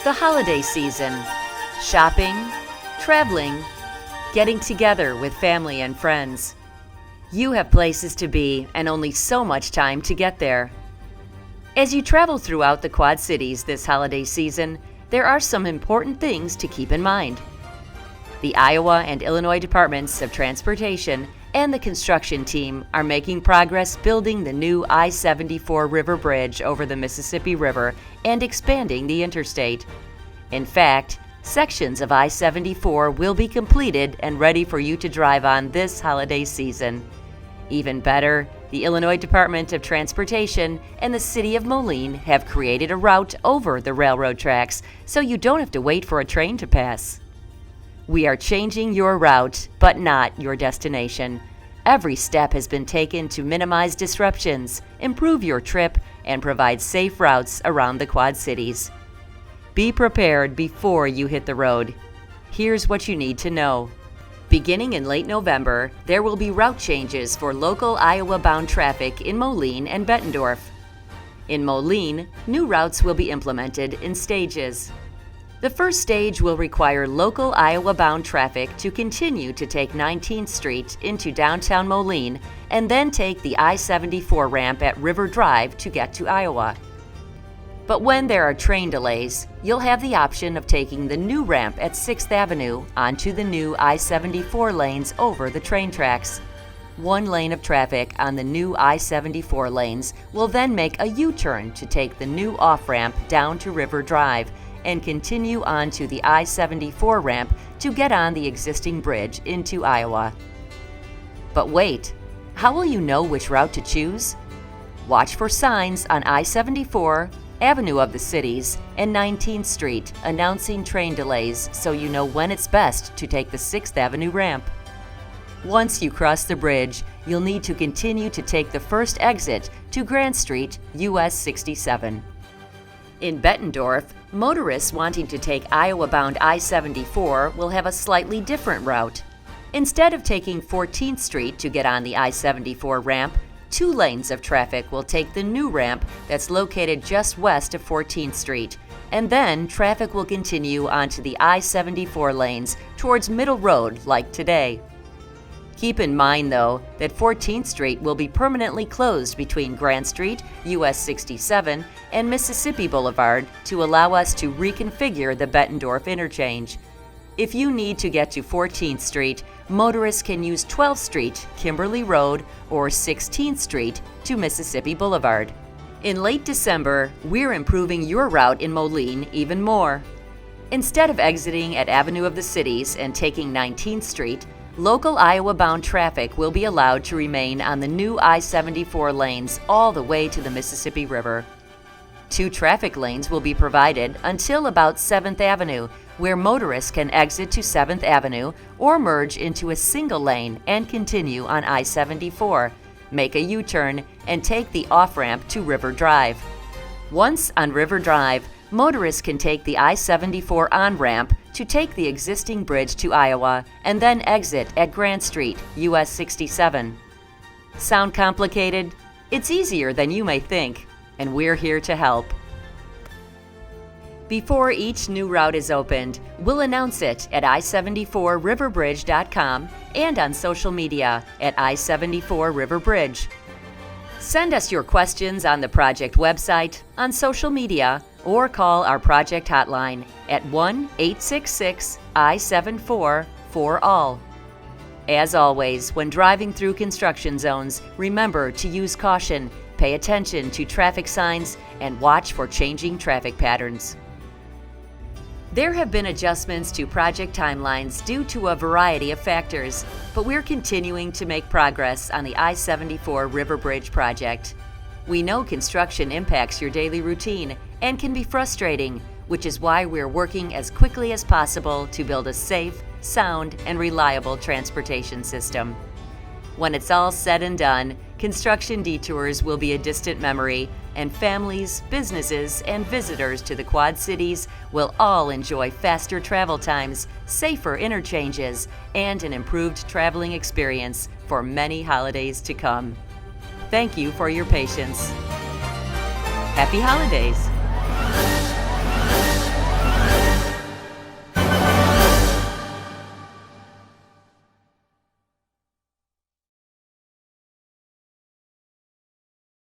The holiday season, shopping, traveling, getting together with family and friends. You have places to be and only so much time to get there. As you travel throughout the Quad Cities this holiday season, there are some important things to keep in mind. The Iowa and Illinois Departments of Transportation and the construction team are making progress building the new I-74 River Bridge over the Mississippi River and expanding the interstate. In fact, sections of I-74 will be completed and ready for you to drive on this holiday season. Even better, the Illinois Department of Transportation and the City of Moline have created a route over the railroad tracks so you don't have to wait for a train to pass. We are changing your route, but not your destination. Every step has been taken to minimize disruptions, improve your trip, and provide safe routes around the Quad Cities. Be prepared before you hit the road. Here's what you need to know. Beginning in late November, there will be route changes for local Iowa-bound traffic in Moline and Bettendorf. In Moline, new routes will be implemented in stages. The first stage will require local Iowa-bound traffic to continue to take 19th Street into downtown Moline and then take the I-74 ramp at River Drive to get to Iowa. But when there are train delays, you'll have the option of taking the new ramp at 6th Avenue onto the new I-74 lanes over the train tracks. One lane of traffic on the new I-74 lanes will then make a U-turn to take the new off-ramp down to River Drive and continue on to the I-74 ramp to get on the existing bridge into Iowa. But wait, how will you know which route to choose? Watch for signs on I-74, Avenue of the Cities, and 19th Street announcing train delays so you know when it's best to take the 6th Avenue ramp. Once you cross the bridge, you'll need to continue to take the first exit to Grant Street, US 67. In Bettendorf, motorists wanting to take Iowa-bound I-74 will have a slightly different route. Instead of taking 14th Street to get on the I-74 ramp, 2 lanes of traffic will take the new ramp that's located just west of 14th Street, and then traffic will continue onto the I-74 lanes towards Middle Road like today. Keep in mind, though, that 14th Street will be permanently closed between Grant Street, US 67, and Mississippi Boulevard to allow us to reconfigure the Bettendorf interchange. If you need to get to 14th Street, motorists can use 12th Street, Kimberly Road, or 16th Street to Mississippi Boulevard. In late December, we're improving your route in Moline even more. Instead of exiting at Avenue of the Cities and taking 19th Street, local Iowa-bound traffic will be allowed to remain on the new I-74 lanes all the way to the Mississippi River. 2 traffic lanes will be provided until about 7th Avenue, where motorists can exit to 7th Avenue or merge into a single lane and continue on I-74, make a U-turn, and take the off-ramp to River Drive. Once on River Drive, motorists can take the I-74 on-ramp to take the existing bridge to Iowa and then exit at Grant Street, US 67. Sound complicated? It's easier than you may think, and we're here to help. Before each new route is opened, we'll announce it at i74riverbridge.com and on social media at I-74 River Bridge. Send us your questions on the project website, on social media, or call our project hotline at 1-866-I-74-4ALL. As always, when driving through construction zones, remember to use caution, pay attention to traffic signs, and watch for changing traffic patterns. There have been adjustments to project timelines due to a variety of factors, but we're continuing to make progress on the I-74 River Bridge project. We know construction impacts your daily routine and can be frustrating, which is why we're working as quickly as possible to build a safe, sound, and reliable transportation system. When it's all said and done, construction detours will be a distant memory, and families, businesses, and visitors to the Quad Cities will all enjoy faster travel times, safer interchanges, and an improved traveling experience for many holidays to come. Thank you for your patience. Happy holidays!